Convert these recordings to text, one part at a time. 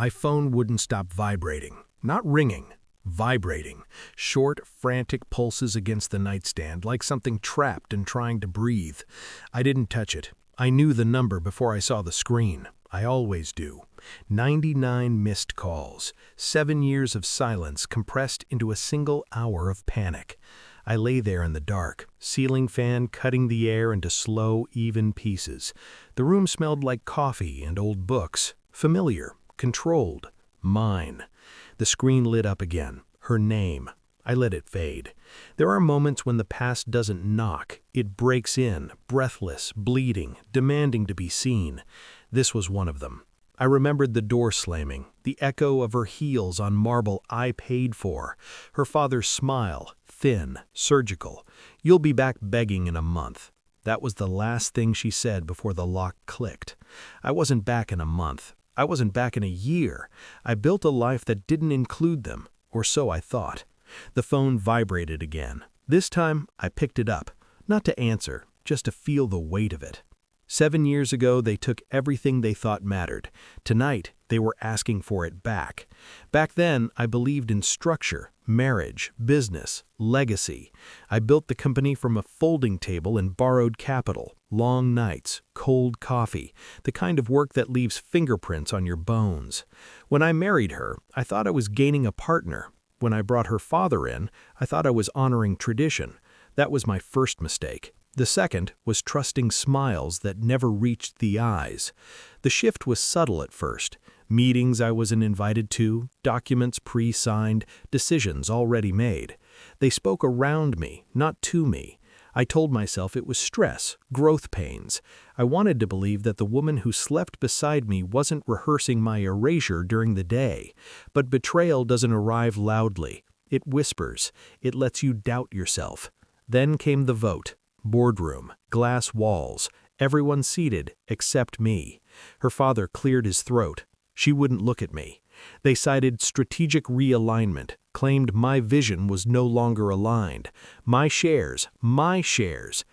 My phone wouldn't stop vibrating. Not ringing. Vibrating. Short, frantic pulses against the nightstand, like something trapped and trying to breathe. I didn't touch it. I knew the number before I saw the screen. I always do. 99 missed calls. 7 years of silence compressed into a single hour of panic. I lay there in the dark, ceiling fan cutting the air into slow, even pieces. The room smelled like coffee and old books. Familiar, controlled, mine. The screen lit up again. Her name. I let it fade. There are moments when the past doesn't knock. It breaks in, breathless, bleeding, demanding to be seen. This was one of them. I remembered the door slamming, the echo of her heels on marble I paid for, her father's smile, thin, surgical. "You'll be back begging in a month." That was the last thing she said before the lock clicked. I wasn't back in a month. I wasn't back in a year. I built a life that didn't include them, or so I thought. The phone vibrated again. This time, I picked it up, not to answer, just to feel the weight of it. 7 years ago, they took everything they thought mattered. Tonight, they were asking for it back. Back then, I believed in structure, marriage, business, legacy. I built the company from a folding table and borrowed capital, long nights, cold coffee, the kind of work that leaves fingerprints on your bones. When I married her, I thought I was gaining a partner. When I brought her father in, I thought I was honoring tradition. That was my first mistake. The second was trusting smiles that never reached the eyes. The shift was subtle at first. Meetings I wasn't invited to, documents pre-signed, decisions already made. They spoke around me, not to me. I told myself it was stress, growth pains. I wanted to believe that the woman who slept beside me wasn't rehearsing my erasure during the day. But betrayal doesn't arrive loudly. It whispers. It lets you doubt yourself. Then came the vote. Boardroom, glass walls, everyone seated except me. Her father cleared his throat. She wouldn't look at me. They cited strategic realignment, claimed my vision was no longer aligned. My shares,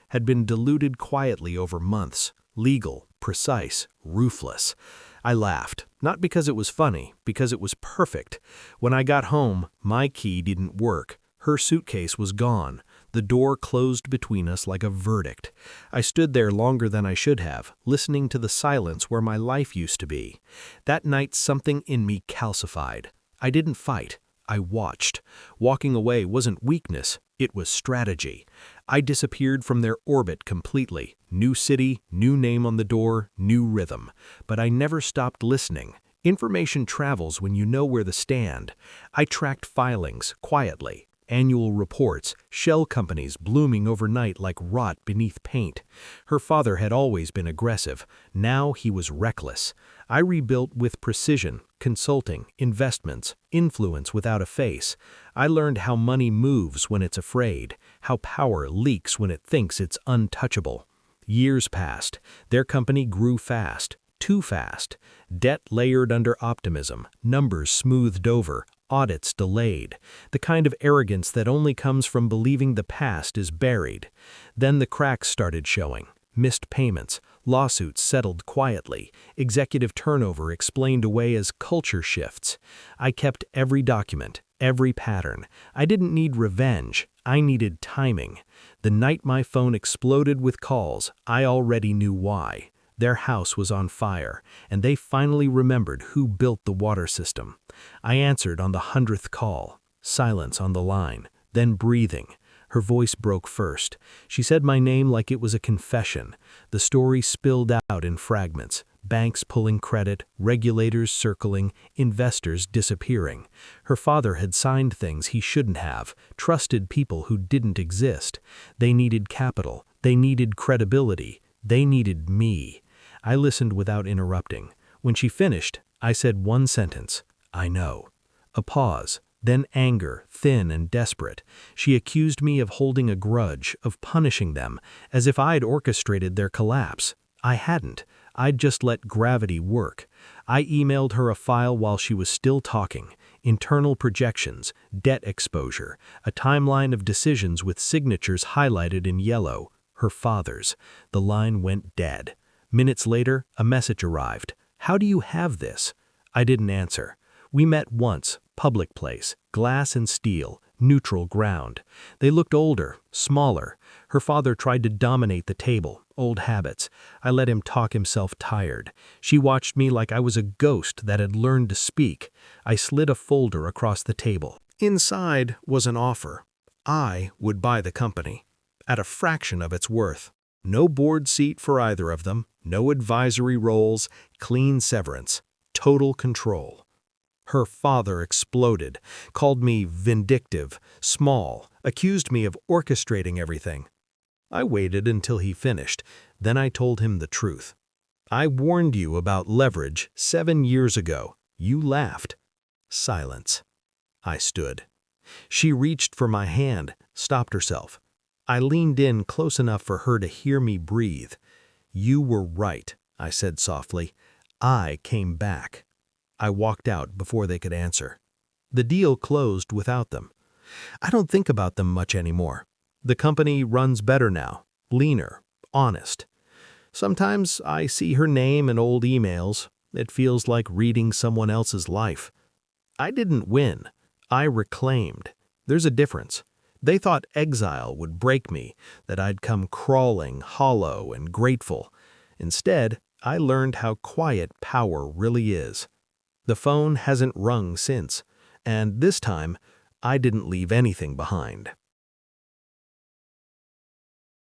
had been diluted quietly over months. Legal, precise, ruthless. I laughed, not because it was funny, because it was perfect. When I got home, my key didn't work. Her suitcase was gone. The door closed between us like a verdict. I stood there longer than I should have, listening to the silence where my life used to be. That night something in me calcified. I didn't fight. I watched. Walking away wasn't weakness, it was strategy. I disappeared from their orbit completely. New city, new name on the door, new rhythm. But I never stopped listening. Information travels when you know where to stand. I tracked filings, quietly. Annual reports, shell companies blooming overnight like rot beneath paint. Her father had always been aggressive. Now he was reckless. I rebuilt with precision, consulting, investments, influence without a face. I learned how money moves when it's afraid, how power leaks when it thinks it's untouchable. Years passed. Their company grew fast. Too fast. Debt layered under optimism, numbers smoothed over, audits delayed, the kind of arrogance that only comes from believing the past is buried. Then the cracks started showing. Missed payments, lawsuits settled quietly, executive turnover explained away as culture shifts. I kept every document, every pattern. I didn't need revenge, I needed timing. The night my phone exploded with calls, I already knew why. Their house was on fire, and they finally remembered who built the water system. I answered on the 100th call. Silence on the line, then breathing. Her voice broke first. She said my name like it was a confession. The story spilled out in fragments. Banks pulling credit, regulators circling, investors disappearing. Her father had signed things he shouldn't have, trusted people who didn't exist. They needed capital. They needed credibility. They needed me. I listened without interrupting. When she finished, I said one sentence, "I know." A pause, then anger, thin and desperate. She accused me of holding a grudge, of punishing them, as if I'd orchestrated their collapse. I hadn't. I'd just let gravity work. I emailed her a file while she was still talking. Internal projections, debt exposure, a timeline of decisions with signatures highlighted in yellow. Her father's. The line went dead. Minutes later, a message arrived. "How do you have this?" I didn't answer. We met once, public place, glass and steel, neutral ground. They looked older, smaller. Her father tried to dominate the table, old habits. I let him talk himself tired. She watched me like I was a ghost that had learned to speak. I slid a folder across the table. Inside was an offer. I would buy the company, at a fraction of its worth. No board seat for either of them, no advisory roles, clean severance, total control. Her father exploded, called me vindictive, small, accused me of orchestrating everything. I waited until he finished, then I told him the truth. I warned you about leverage 7 years ago. You laughed. Silence. I stood. She reached for my hand, stopped herself. I leaned in close enough for her to hear me breathe. You were right, I said softly. I came back. I walked out before they could answer. The deal closed without them. I don't think about them much anymore. The company runs better now, leaner, honest. Sometimes I see her name in old emails. It feels like reading someone else's life. I didn't win. I reclaimed. There's a difference. They thought exile would break me, that I'd come crawling, hollow, and grateful. Instead, I learned how quiet power really is. The phone hasn't rung since, and this time, I didn't leave anything behind.